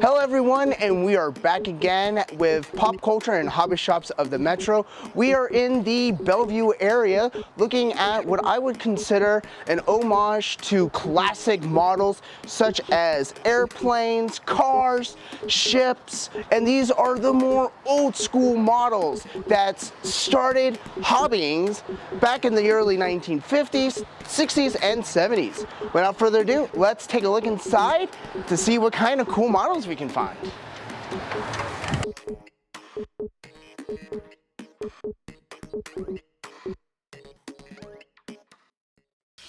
Hello everyone, and we are back again with Pop Culture and Hobby Shops of the Metro. We are in the Bellevue area looking at what I would consider an homage to classic models such as airplanes, cars, ships, and these are the more old school models that started hobbying back in the early 1950s, 60s, and 70s. Without further ado, let's take a look inside to see what kind of cool models we can find.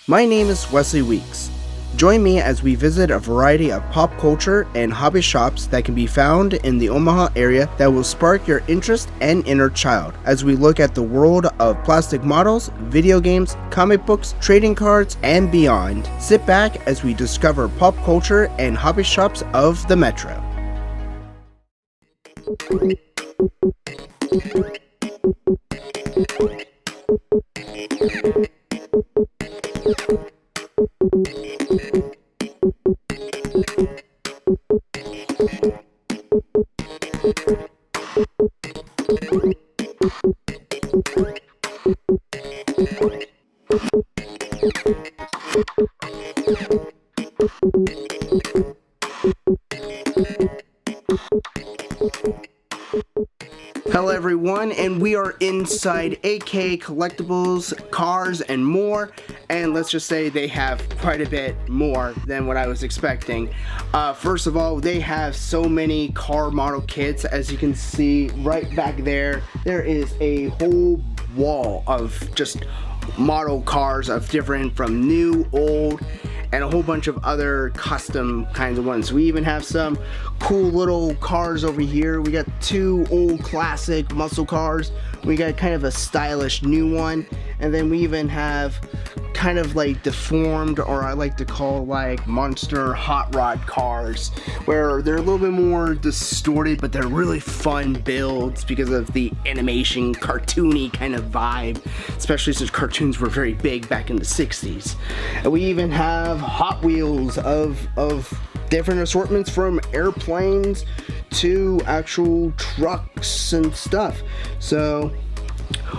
My name is Wesley Weeks. Join me as we visit a variety of pop culture and hobby shops that can be found in the Omaha area that will spark your interest and inner child as we look at the world of plastic models, video games, comic books, trading cards, and beyond. Sit back as we discover pop culture and hobby shops of the Metro. Hello everyone, and we are inside AK Collectables, cars, and more. And let's just say they have quite a bit more than what I was expecting. First of all, they have so many car model kits. As you can see right back there, there is a whole wall of just model cars of different, from new, old, and a whole bunch of other custom kinds of ones. We even have some cool little cars over here. We got two old classic muscle cars. We got kind of a stylish new one. And then we even have kind of like deformed, or I like to call like monster hot rod cars, where they're a little bit more distorted, but they're really fun builds because of the animation, cartoony kind of vibe, especially since cartoons were very big back in the 60s. And we even have Hot Wheels of different assortments, from airplanes to actual trucks and stuff. So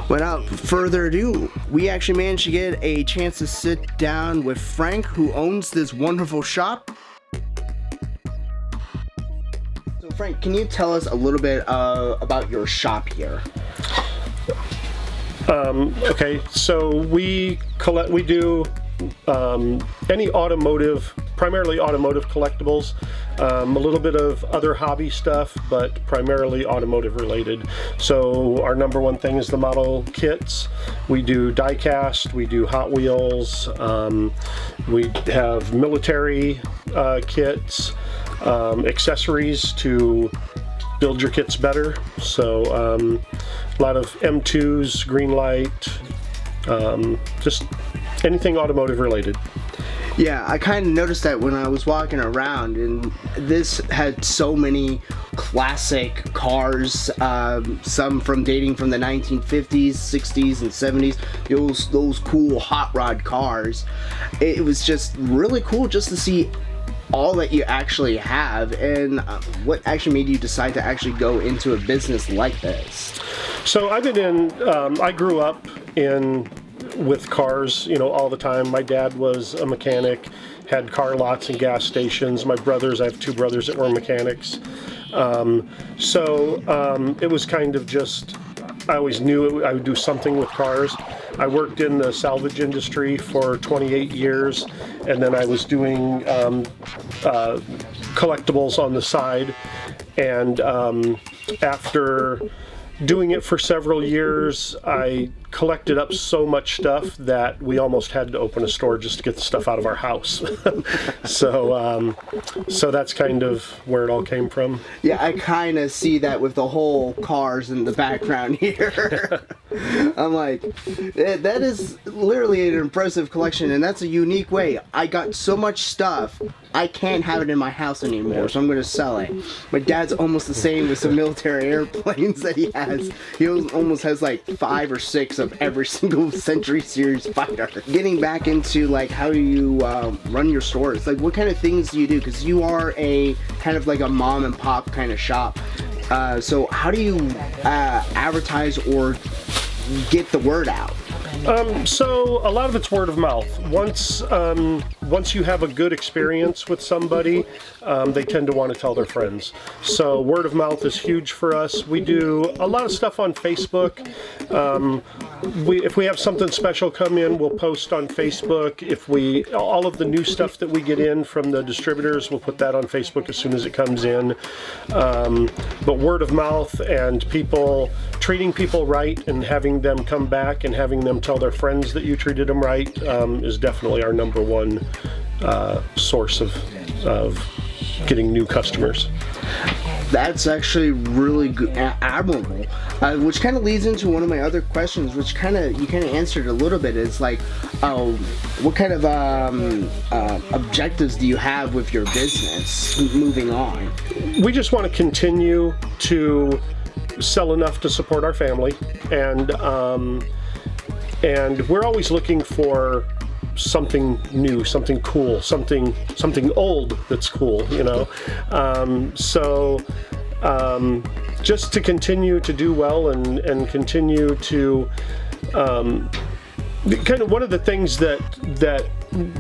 without further ado, we actually managed to get a chance to sit down with Frank, who owns this wonderful shop. So Frank, can you tell us a little bit about your shop here? Okay, so we do any automotive, primarily automotive collectibles, a little bit of other hobby stuff, but primarily automotive related. So our number one thing is the model kits. We do die cast, we do Hot Wheels, we have military kits, accessories to build your kits better. So a lot of M2s, green light, just anything automotive related. Yeah, I kind of noticed that when I was walking around, and this had so many classic cars, some dating from the 1950s, 60s, and 70s, those cool hot rod cars. It was just really cool just to see all that you actually have, and what actually made you decide to actually go into a business like this. So I grew up with cars, all the time. My dad was a mechanic, had car lots and gas stations. I have two brothers that were mechanics. It was kind of just, I always knew I would do something with cars. I worked in the salvage industry for 28 years, and then I was doing collectibles on the side. And after doing it for several years, I collected up so much stuff that we almost had to open a store just to get the stuff out of our house. So that's kind of where it all came from. Yeah, I kind of see that with the whole cars in the background here. I'm like, that is literally an impressive collection, and that's a unique way. I got so much stuff, I can't have it in my house anymore, so I'm going to sell it. My dad's almost the same with some military airplanes that he has. He almost has like 5 or 6 of of every single Century Series fighter. Getting back into like how you run your stores, like what kind of things do you do? Because you are a kind of like a mom and pop kind of shop. So how do you advertise or get the word out? So a lot of it's word of mouth. Once you have a good experience with somebody, they tend to want to tell their friends. So word of mouth is huge for us. We do a lot of stuff on Facebook. If we have something special come in, we'll post on Facebook. All of the new stuff that we get in from the distributors, we'll put that on Facebook as soon as it comes in. But word of mouth and treating people right and having them come back and having them tell their friends that you treated them right is definitely our number one source of getting new customers. That's actually really good, admirable. Which kind of leads into one of my other questions, which you kind of answered a little bit. It's like, what kind of objectives do you have with your business moving on? We just want to continue to sell enough to support our family, and we're always looking for something new, something cool, something old that's cool, you know. Just to continue to do well and continue to kind of one of the things that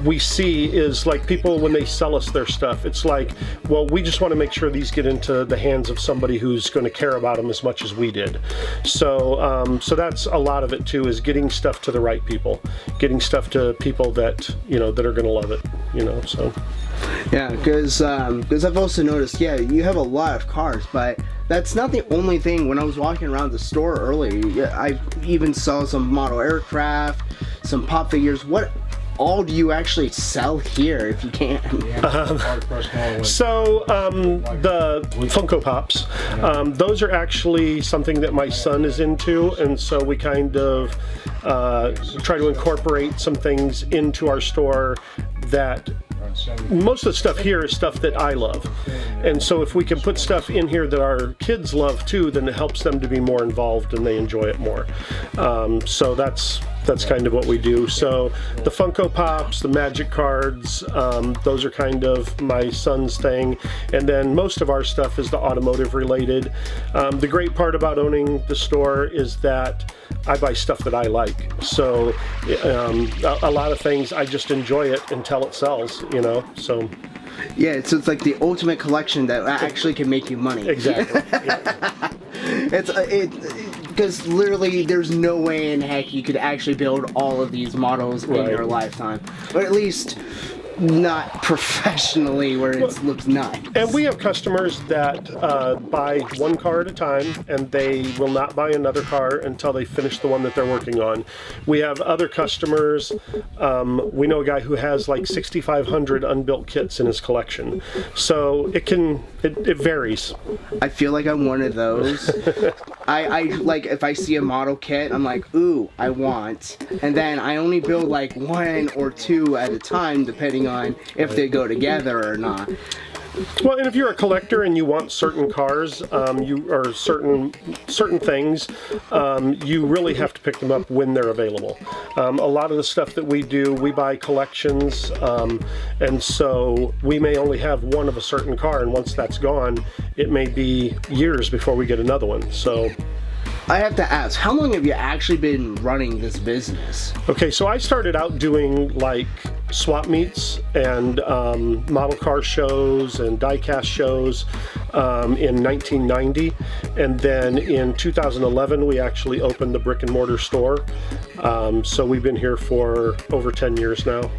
we see is like people when they sell us their stuff, it's like, well, we just want to make sure these get into the hands of somebody who's going to care about them as much as we did. So that's a lot of it too, is getting stuff to the right people, getting stuff to people that, you know, that are going to love it, you know. So yeah, because I've also noticed, yeah, you have a lot of cars, but that's not the only thing. When I was walking around the store earlier, I even saw some model aircraft, some pop figures. What all do you actually sell here, if you can? The Funko Pops, those are actually something that my son is into, and so we kind of try to incorporate some things into our store that most of the stuff here is stuff that I love. And so if we can put stuff in here that our kids love too, then it helps them to be more involved and they enjoy it more. So that's kind of what we do. So the Funko Pops, the Magic cards, those are kind of my son's thing. And then most of our stuff is the automotive related. The great part about owning the store is that I buy stuff that I like. So a lot of things, I just enjoy it until it sells, you know, so. Yeah, so it's like the ultimate collection that actually can make you money. Exactly. Yeah. Because literally there's no way in heck you could actually build all of these models in your lifetime. Or at least not professionally where it looks nice. And we have customers that buy one car at a time, and they will not buy another car until they finish the one that they're working on. We have other customers, we know a guy who has like 6,500 unbuilt kits in his collection. So it varies. I feel like I'm one of those. I like, if I see a model kit, I'm like, ooh, I want. And then I only build like one or two at a time, depending on if they go together or not. Well, and if you're a collector and you want certain cars, or certain things, you really have to pick them up when they're available. A lot of the stuff that we do, we buy collections, and so we may only have one of a certain car, and once that's gone, it may be years before we get another one. So I have to ask, how long have you actually been running this business? Okay, so I started out doing like swap meets and model car shows and die-cast shows in 1990, and then in 2011 we actually opened the brick and mortar store. So we've been here for over 10 years now.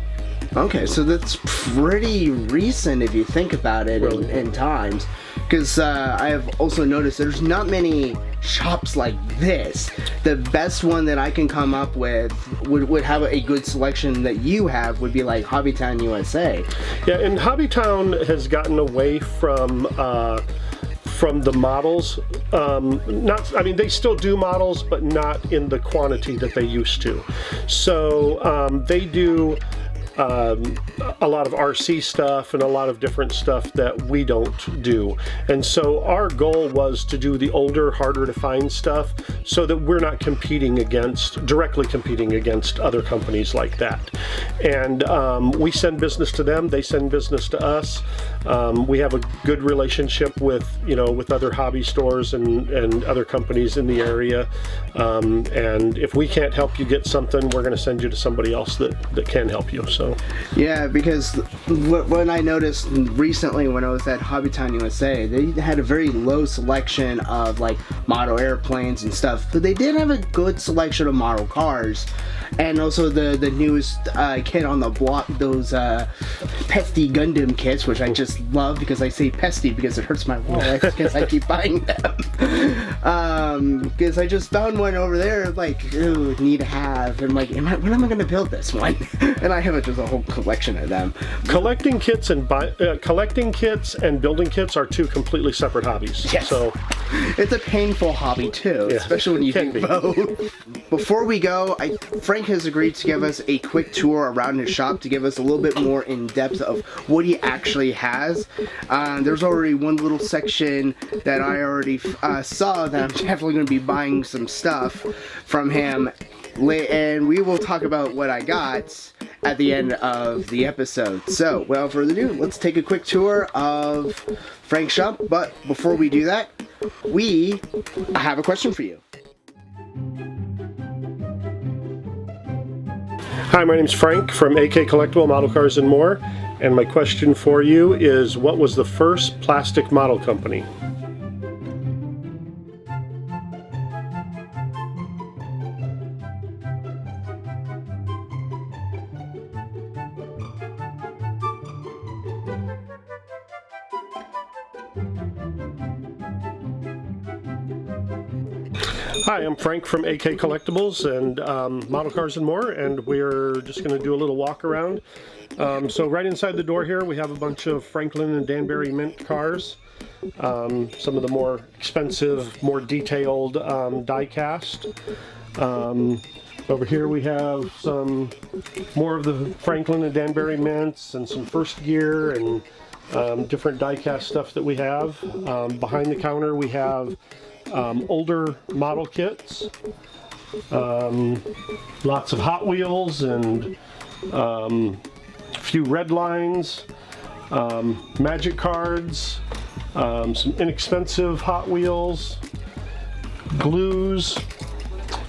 Okay, so that's pretty recent if you think about it in times. Because I have also noticed there's not many shops like this. The best one that I can come up with would have a good selection that you have would be like Hobbytown USA. Yeah, and Hobbytown has gotten away from the models. I mean, they still do models, but not in the quantity that they used to. So they do a lot of RC stuff and a lot of different stuff that we don't do. And so our goal was to do the older, harder to find stuff so that we're not directly competing against other companies like that. And we send business to them, they send business to us. We have a good relationship with other hobby stores and other companies in the area. And if we can't help you get something, we're going to send you to somebody else that can help you. So yeah, because when I noticed recently when I was at Hobbytown USA, they had a very low selection of like model airplanes and stuff, but they did have a good selection of model cars. And also the newest kit on the block, those pesty Gundam kits, which I just love because I say pesty because it hurts my wallet because I keep buying them. Because I just found one over there, like, ooh, need to have. And like, when am I going to build this one? And I have just a whole collection of them. Collecting kits and building kits are two completely separate hobbies. Yes. So it's a painful hobby too, yeah, especially when you do both. Before we go, Frank has agreed to give us a quick tour around his shop to give us a little bit more in depth of what he actually has. There's already one little section that I already saw that I'm definitely going to be buying some stuff from him, and we will talk about what I got at the end of the episode. So, without further ado, let's take a quick tour of Frank's shop. But before we do that, we have a question for you. Hi, my name's Frank from AK Collectible Model Cars and More, and my question for you is, what was the first plastic model company? Hi, I'm Frank from AK Collectibles and Model Cars and More, and we're just going to do a little walk around. So right inside the door here we have a bunch of Franklin and Danbury Mint cars. Some of the more expensive, more detailed die cast. Over here we have some more of the Franklin and Danbury Mints and some first gear and different die cast stuff that we have. Behind the counter we have older model kits, lots of Hot Wheels and a few red lines, magic cards, some inexpensive Hot Wheels, glues,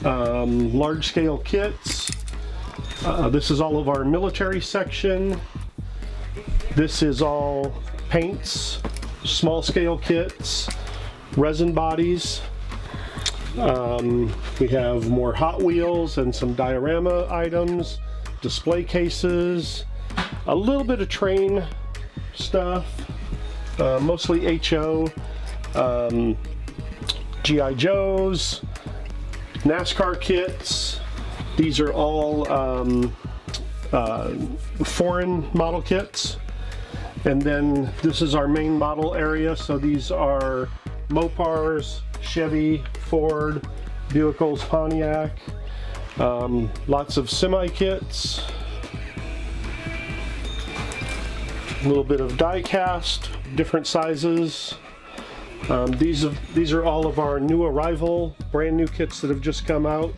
large scale kits. This is all of our military section. This is all paints, small scale kits, resin bodies. We have more Hot Wheels and some diorama items, display cases, a little bit of train stuff, mostly HO, G.I. Joes, NASCAR kits. These are all foreign model kits. And then this is our main model area, so these are Mopars, Chevy, Ford, Buicks, Pontiac, lots of semi kits, a little bit of die cast, different sizes. These are all of our new arrival, brand new kits that have just come out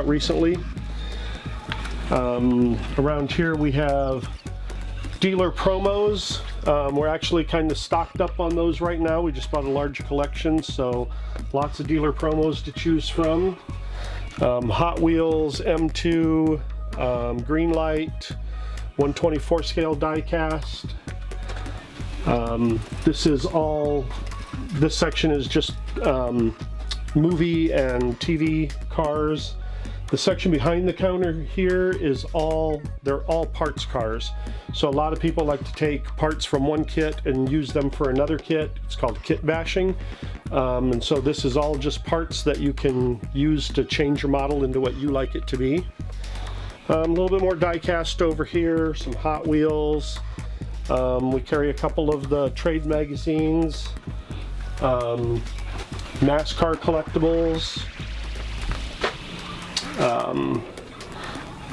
recently. Around here we have dealer promos. We're actually kind of stocked up on those right now. We just bought a large collection, so lots of dealer promos to choose from. Hot Wheels, M2, Greenlight, 124 scale die cast. This section is just movie and TV cars. The section behind the counter here they're all parts cars. So a lot of people like to take parts from one kit and use them for another kit. It's called kit bashing. And so this is all just parts that you can use to change your model into what you like it to be. A little bit more die cast over here, some Hot Wheels. We carry a couple of the trade magazines, NASCAR collectibles,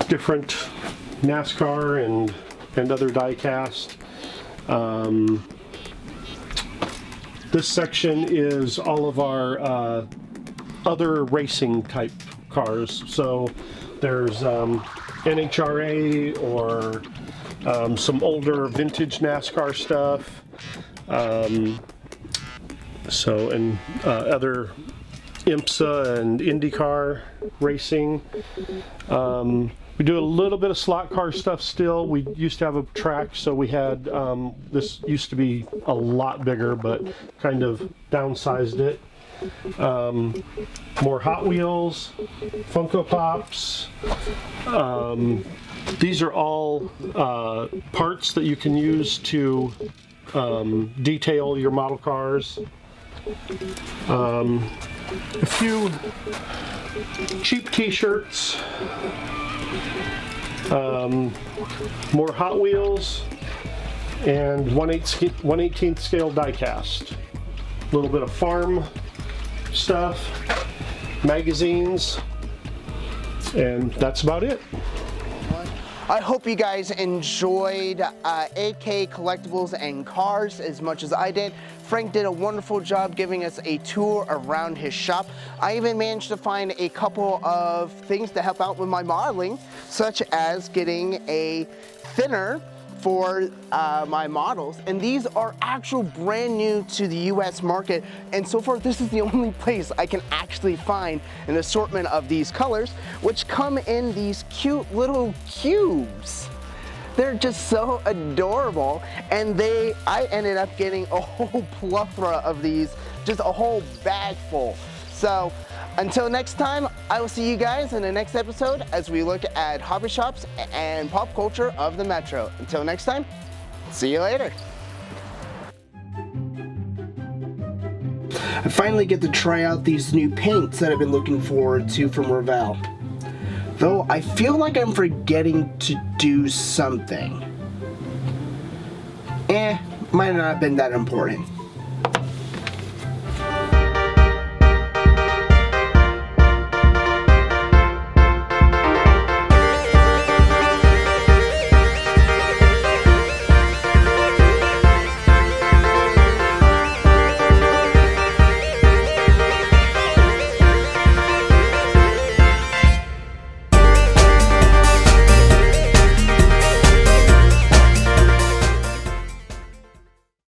different NASCAR and other die cast. This section is all of our other racing type cars. So there's NHRA or some older vintage NASCAR stuff. And other IMSA and IndyCar racing. We do a little bit of slot car stuff still. We used to have a track, so we had, this used to be a lot bigger, but kind of downsized it. More Hot Wheels, Funko Pops. These are all parts that you can use to detail your model cars. A few cheap t-shirts. More Hot Wheels, and 1/18 scale die cast. A little bit of farm stuff, magazines, and that's about it. I hope you guys enjoyed AK Collectibles and Cars as much as I did. Frank did a wonderful job giving us a tour around his shop. I even managed to find a couple of things to help out with my modeling, such as getting a thinner for my models, and these are actual brand new to the US market, and so far this is the only place I can actually find an assortment of these colors, which come in these cute little cubes. They're just so adorable, and I ended up getting a whole plethora of these, just a whole bag full. So until next time, I will see you guys in the next episode as we look at hobby shops and pop culture of the Metro. Until next time, see you later. I finally get to try out these new paints that I've been looking forward to from Revell. Though I feel like I'm forgetting to do something. Might not have been that important.